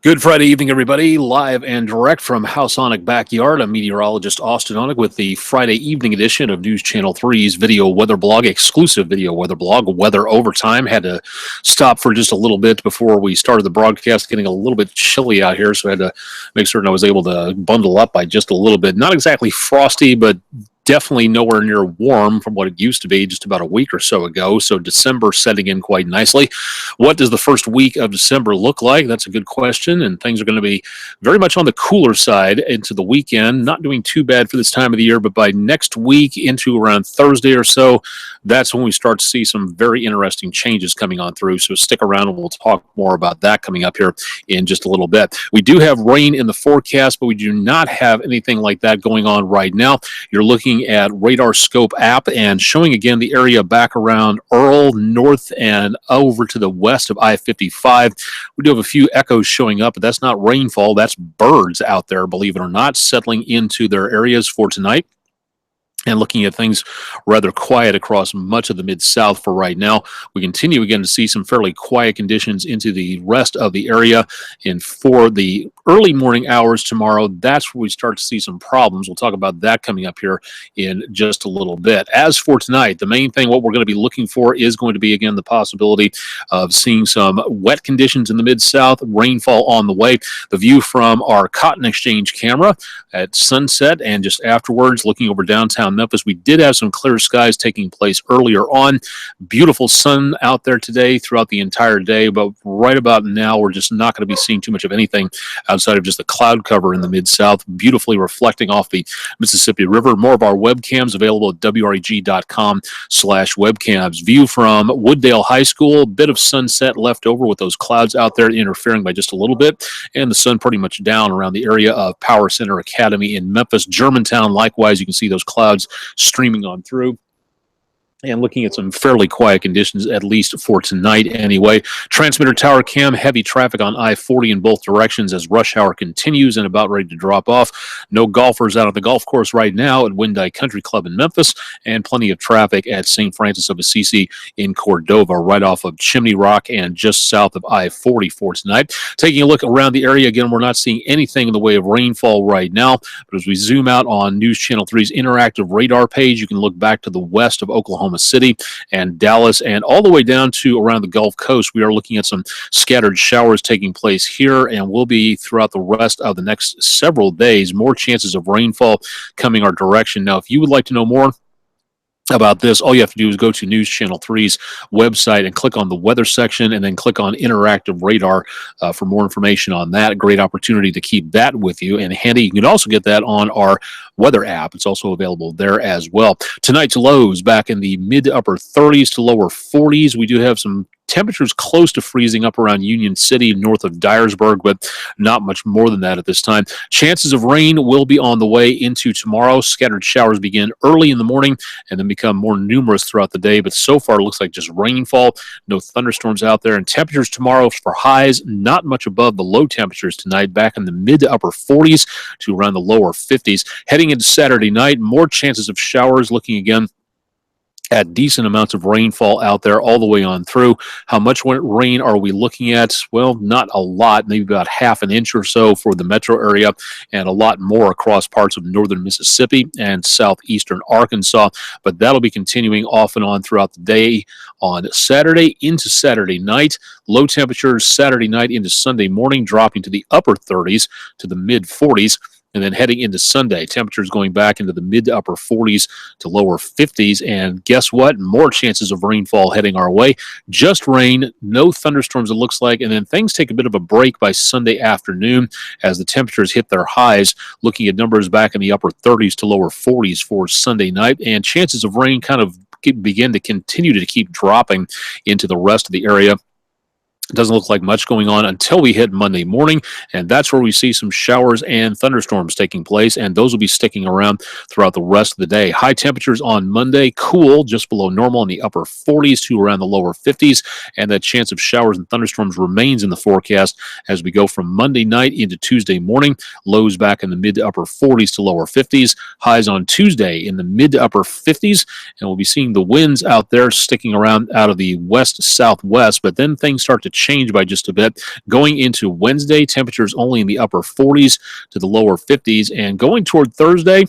Good Friday evening, everybody. Live and direct from House Onek Backyard. I'm meteorologist Austen Onek with the Friday evening edition of News Channel 3's video weather blog, exclusive video weather blog, Weather Overtime. Had to stop for just a little bit before we started the broadcast, getting a little bit chilly out here, so I had to make certain I was able to bundle up by just a little bit. Not exactly frosty, but definitely nowhere near warm from what it used to be just about a week or so ago. So December setting in quite nicely. What does the first week of December look like? That's a good question. And things are going to be very much on the cooler side into the weekend. Not doing too bad for this time of the year, but by next week into around Thursday or so, that's when we start to see some very interesting changes coming on through. So stick around and we'll talk more about that coming up here in just a little bit. We do have rain in the forecast, but we do not have anything like that going on right now. You're looking at Radar Scope app and showing again the area back around Earl, north and over to the west of I-55. We do have a few echoes showing up, but that's not rainfall. That's birds out there, believe it or not, settling into their areas for tonight. And looking at things rather quiet across much of the Mid-South for right now. We continue again to see some fairly quiet conditions into the rest of the area. And for the early morning hours tomorrow, that's where we start to see some problems. We'll talk about that coming up here in just a little bit. As for tonight, the main thing, what we're going to be looking for is going to be, again, the possibility of seeing some wet conditions in the Mid-South, rainfall on the way. The view from our Cotton Exchange camera at sunset and just afterwards, looking over downtown Memphis, we did have some clear skies taking place earlier on. Beautiful sun out there today throughout the entire day, but right about now, we're just not going to be seeing too much of anything outside of just the cloud cover in the Mid-South, beautifully reflecting off the Mississippi River. More of our webcams available at WREG.com/webcams. View from Wooddale High School, bit of sunset left over with those clouds out there interfering by just a little bit, and the sun pretty much down around the area of Power Center Academy in Memphis. Germantown, likewise, you can see those clouds streaming on through. And looking at some fairly quiet conditions, at least for tonight anyway. Transmitter tower cam, heavy traffic on I-40 in both directions as rush hour continues and about ready to drop off. No golfers out on the golf course right now at Windeye Country Club in Memphis, and plenty of traffic at St. Francis of Assisi in Cordova, right off of Chimney Rock and just south of I-40 for tonight. Taking a look around the area, again, we're not seeing anything in the way of rainfall right now, but as we zoom out on News Channel 3's interactive radar page, you can look back to the west of Oklahoma City and Dallas and all the way down to around the Gulf Coast. We are looking at some scattered showers taking place here and will be throughout the rest of the next several days. More chances of rainfall coming our direction. Now, if you would like to know more about this, all you have to do is go to News Channel 3's website and click on the weather section and then click on interactive radar for more information on that. A great opportunity to keep that with you and handy. You can also get that on our weather app. It's also available there as well. Tonight's lows back in the mid to upper 30s to lower 40s. We do have some temperatures close to freezing up around Union City north of Dyersburg, but not much more than that at this time. Chances of rain will be on the way into tomorrow. Scattered showers begin early in the morning and then become more numerous throughout the day, but so far it looks like just rainfall. No thunderstorms out there, and temperatures tomorrow for highs not much above the low temperatures tonight, back in the mid to upper 40s to around the lower 50s. Heading into Saturday night, more chances of showers, looking again at decent amounts of rainfall out there all the way on through. How much rain are we looking at? Well, not a lot, maybe about half an inch or so for the metro area, and a lot more across parts of northern Mississippi and southeastern Arkansas. But that'll be continuing off and on throughout the day on Saturday into Saturday night. Low temperatures Saturday night into Sunday morning, dropping to the upper 30s to the mid 40s. And then heading into Sunday, temperatures going back into the mid to upper 40s to lower 50s. And guess what? More chances of rainfall heading our way. Just rain, no thunderstorms it looks like. And then things take a bit of a break by Sunday afternoon as the temperatures hit their highs, looking at numbers back in the upper 30s to lower 40s for Sunday night. And chances of rain kind of begin to continue to keep dropping into the rest of the area. It doesn't look like much going on until we hit Monday morning, and that's where we see some showers and thunderstorms taking place, and those will be sticking around throughout the rest of the day. High temperatures on Monday, cool, just below normal in the upper 40s to around the lower 50s, and that chance of showers and thunderstorms remains in the forecast as we go from Monday night into Tuesday morning. Lows back in the mid to upper 40s to lower 50s. Highs on Tuesday in the mid to upper 50s, and we'll be seeing the winds out there sticking around out of the west-southwest, but then things start to change by just a bit. Going into Wednesday, temperatures only in the upper 40s to the lower 50s, and going toward Thursday,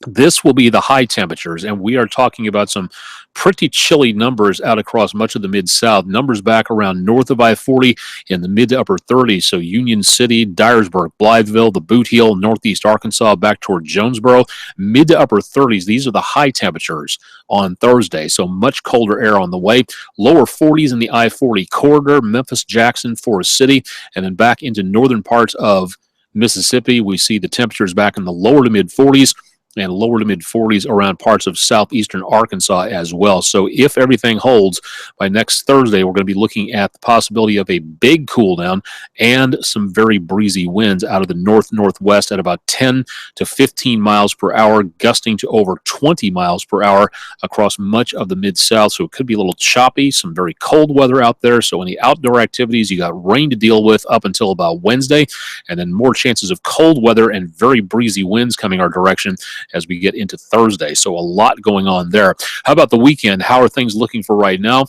this will be the high temperatures, and we are talking about some pretty chilly numbers out across much of the Mid-South. Numbers back around north of I-40 in the mid to upper 30s, so Union City, Dyersburg, Blytheville, the Boot Heel, northeast Arkansas, back toward Jonesboro, mid to upper 30s. These are the high temperatures on Thursday, so much colder air on the way. Lower 40s in the I-40 corridor, Memphis, Jackson, Forest City, and then back into northern parts of Mississippi. We see the temperatures back in the lower to mid 40s, and lower to mid 40s around parts of southeastern Arkansas as well. So if everything holds, by next Thursday, we're going to be looking at the possibility of a big cool down and some very breezy winds out of the north-northwest at about 10 to 15 miles per hour, gusting to over 20 miles per hour across much of the mid-south. So it could be a little choppy, some very cold weather out there. So any outdoor activities, you got rain to deal with up until about Wednesday, and then more chances of cold weather and very breezy winds coming our direction as we get into Thursday. So a lot going on there. How about the weekend? How are things looking for right now?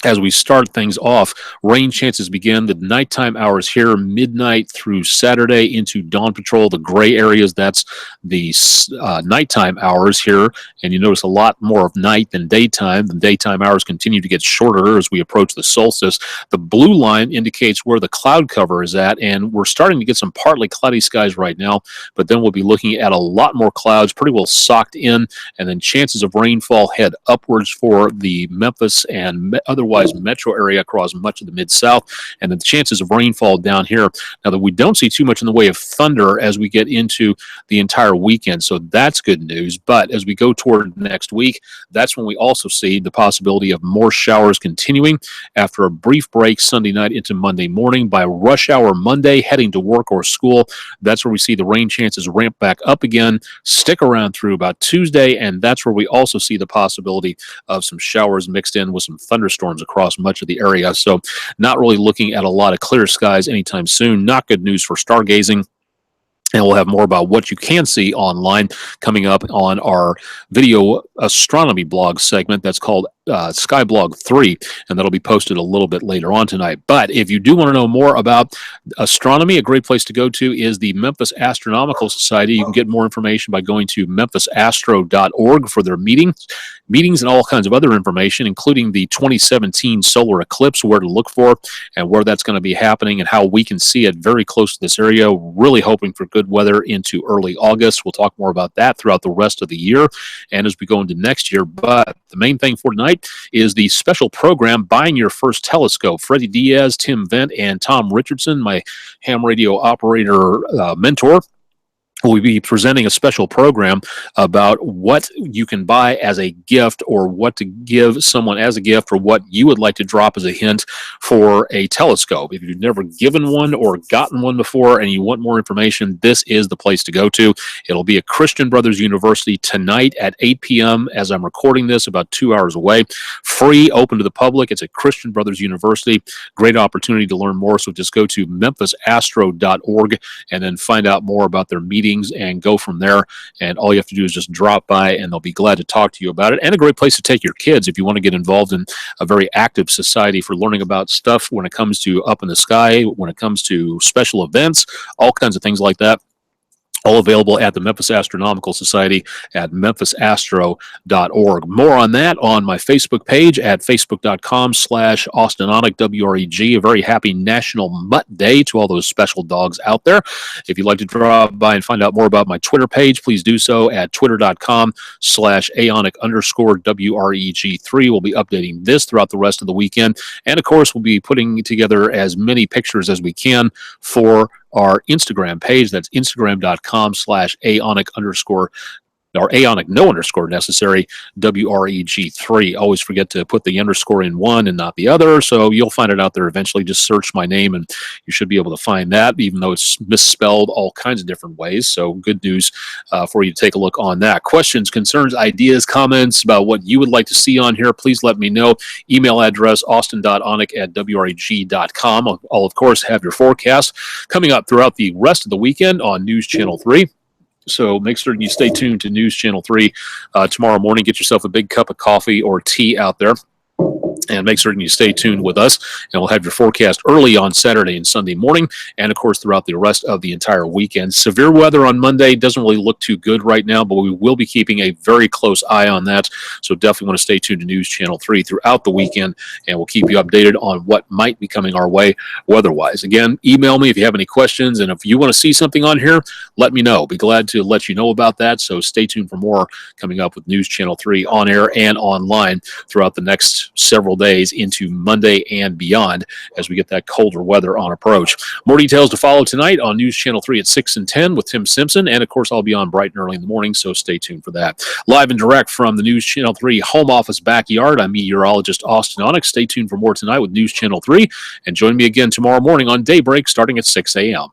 As we start things off, rain chances begin the nighttime hours here, midnight through Saturday into dawn patrol. The gray areas, that's the nighttime hours here. And you notice a lot more of night than daytime. The daytime hours continue to get shorter as we approach the solstice. The blue line indicates where the cloud cover is at, and we're starting to get some partly cloudy skies right now, but then we'll be looking at a lot more clouds, pretty well socked in, and then chances of rainfall head upwards for the Memphis and otherwise metro area across much of the Mid-South, and the chances of rainfall down here. Now that we don't see too much in the way of thunder as we get into the entire weekend, so that's good news. But as we go toward next week, that's when we also see the possibility of more showers continuing after a brief break Sunday night into Monday morning. By rush hour Monday, heading to work or school, that's where we see the rain chances ramp back up again, stick around through about Tuesday, and that's where we also see the possibility of some showers mixed in with some thunderstorms across much of the area. So not really looking at a lot of clear skies anytime soon. Not good news for stargazing. And we'll have more about what you can see online coming up on our video astronomy blog segment that's called Skyblog 3, and that'll be posted a little bit later on tonight. But if you do want to know more about astronomy, a great place to go to is the Memphis Astronomical Society. You can get more information by going to memphisastro.org for their meetings and all kinds of other information, including the 2017 solar eclipse, where to look for and where that's going to be happening and how we can see it very close to this area. Really hoping for good weather into early August. We'll talk more about that throughout the rest of the year and as we go into next year. But the main thing for tonight is the special program, Buying Your First Telescope. Freddie Diaz, Tim Vent, and Tom Richardson, my ham radio operator mentor, we'll be presenting a special program about what you can buy as a gift, or what to give someone as a gift, or what you would like to drop as a hint for a telescope. If you've never given one or gotten one before and you want more information, this is the place to go to. It'll be at Christian Brothers University tonight at 8 p.m. as I'm recording this, about 2 hours away. Free, open to the public. It's at Christian Brothers University. Great opportunity to learn more, so just go to memphisastro.org and then find out more about their meeting and go from there. And all you have to do is just drop by and they'll be glad to talk to you about it. And a great place to take your kids if you want to get involved in a very active society for learning about stuff when it comes to up in the sky, when it comes to special events, all kinds of things like that. All available at the Memphis Astronomical Society at memphisastro.org. More on that on my Facebook page at facebook.com/Austen Onek, WREG. A very happy National Mutt Day to all those special dogs out there. If you'd like to drop by and find out more about my Twitter page, please do so at twitter.com/Aonek_WREG3. We'll be updating this throughout the rest of the weekend. And of course, we'll be putting together as many pictures as we can for our Instagram page. That's instagram.com/Aonek_ or Aonek no underscore necessary, WREG3. Always forget to put the underscore in one and not the other, so you'll find it out there eventually. Just search my name and you should be able to find that, even though it's misspelled all kinds of different ways. So good news for you to take a look on that. Questions, concerns, ideas, comments about what you would like to see on here, please let me know. Email address austin.onek@wreg.com. I'll of course have your forecast coming up throughout the rest of the weekend on News Channel 3. So make sure you stay tuned to News Channel 3 tomorrow morning. Get yourself a big cup of coffee or tea out there. And make certain you stay tuned with us, and we'll have your forecast early on Saturday and Sunday morning, and of course throughout the rest of the entire weekend. Severe weather on Monday doesn't really look too good right now, but we will be keeping a very close eye on that. So definitely want to stay tuned to News Channel 3 throughout the weekend, and we'll keep you updated on what might be coming our way weather-wise. Again, email me if you have any questions, and if you want to see something on here, let me know. Be glad to let you know about that. So stay tuned for more coming up with News Channel 3 on air and online throughout the next several days into Monday and beyond as we get that colder weather on approach. More details to follow tonight on News Channel 3 at 6 and 10 with Tim Simpson. And, of course, I'll be on bright and early in the morning, so stay tuned for that. Live and direct from the News Channel 3 home office backyard, I'm meteorologist Austen Onek. Stay tuned for more tonight with News Channel 3. And join me again tomorrow morning on Daybreak starting at 6 a.m.